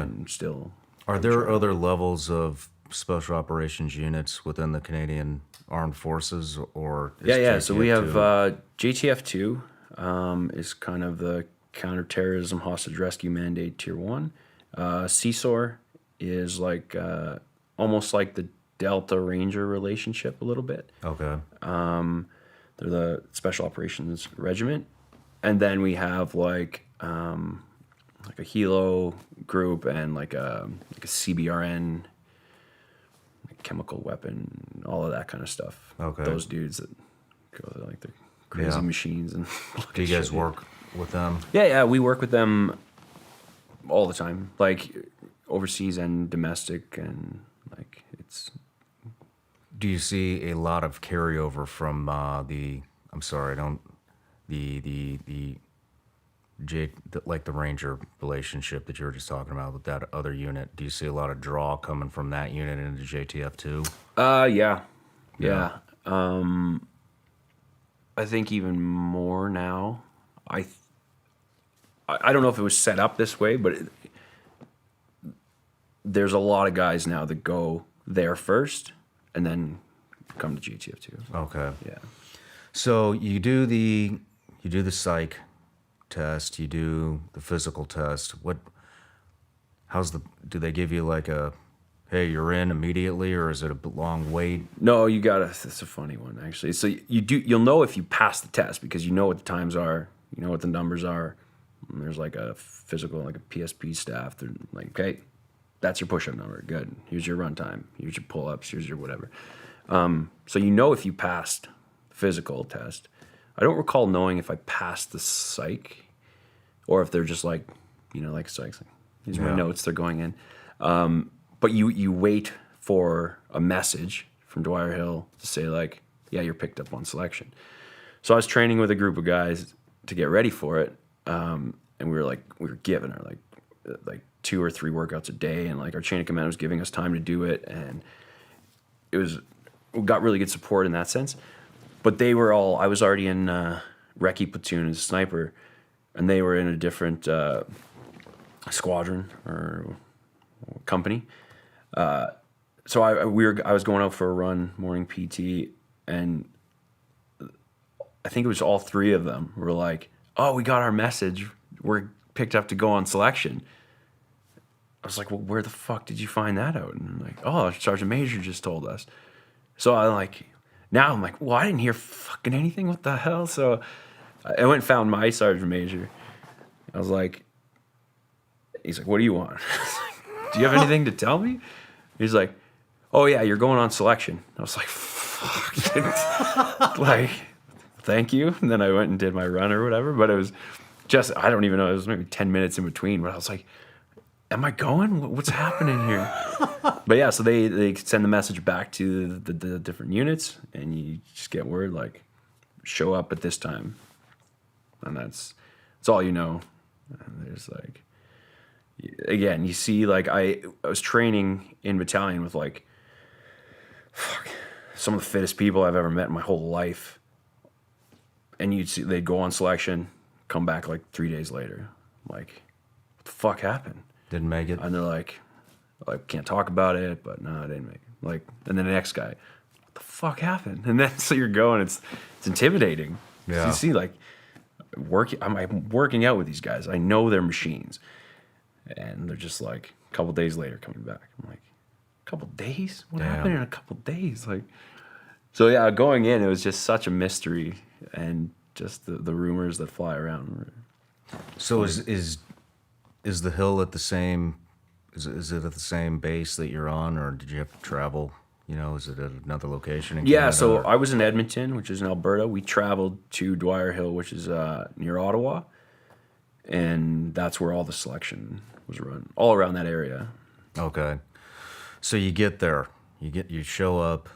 and still. Are there other levels of special operations units within the Canadian Armed Forces, or is Yeah. So we have JTF2? JTF2 is kind of the counterterrorism hostage rescue mandate tier 1. CSOR is like almost like the Delta Ranger relationship a little bit. Okay. They're the Special Operations Regiment. And then we have like a helo group and like a CBRN, like chemical weapon, all of that kind of stuff. Okay. Those dudes that go like they're crazy machines and. Do you guys work with them? Yeah, we work with them all the time, like overseas and domestic, and like it's. Do you see a lot of carryover from like the Ranger relationship that you were just talking about with that other unit? Do you see a lot of draw coming from that unit into JTF2? Yeah. I think even more now. I don't know if it was set up this way, but there's a lot of guys now that go there first and then come to JTF2. Okay. Yeah. So you do the psych test, you do the physical test. Do they give you like a, hey, you're in immediately, or is it a long wait? No, it's a funny one actually. So you'll know if you pass the test because you know what the times are, you know what the numbers are. And there's like a physical, like a PSP staff. They're like, okay, that's your push-up number. Good. Here's your run time. Here's your pull-ups. Here's your whatever. So you know if you passed the physical test. I don't recall knowing if I passed the psych or if they're just like, like psych's like, these are my notes, they're going in. But you wait for a message from Dwyer Hill to say like, yeah, you're picked up on selection. So I was training with a group of guys to get ready for it. And we were giving her like 2 or 3 workouts a day, and like our chain of command was giving us time to do it, and we got really good support in that sense. But I was already in recce platoon as a sniper, and they were in a different squadron or company. So I was going out for a run, morning PT, and I think it was all 3 of them were like, oh, we got our message. We're picked up to go on selection. I was like, well, where the fuck did you find that out? And I'm like, oh, Sergeant Major just told us. So I'm like, well, I didn't hear fucking anything. What the hell? So I went and found my Sergeant Major. I was like, he's like, what do you want? Do you have anything to tell me? He's like, oh yeah, you're going on selection. I was like, fuck. Like, thank you. And then I went and did my run or whatever. But it was just, I don't even know, it was maybe 10 minutes in between. But I was like, am I going? What's happening here? But yeah, so they send the message back to the different units, and you just get word like, show up at this time. And that's all you know. And there's like, again, you see, like I was training in battalion with like, some of the fittest people I've ever met in my whole life. And you'd see they'd go on selection, come back like 3 days later. Like, what the fuck happened? Didn't make it. And they're like, can't talk about it, but no, I didn't make it. Like, and then the next guy, what the fuck happened? And then so you're going, it's intimidating. Yeah. So you see, like, I'm working out with these guys. I know they're machines. And they're just like, a couple days later coming back. I'm like, a couple days? What happened in a couple days? Like, so yeah, going in, it was just such a mystery, and just the rumors that fly around. So is the hill at the same? Is it at the same base that you're on, or did you have to travel? Is it at another location in Canada? So I was in Edmonton, which is in Alberta. We traveled to Dwyer Hill, which is near Ottawa, and that's where all the selection was run, all around that area. Okay, so you get there, you show up.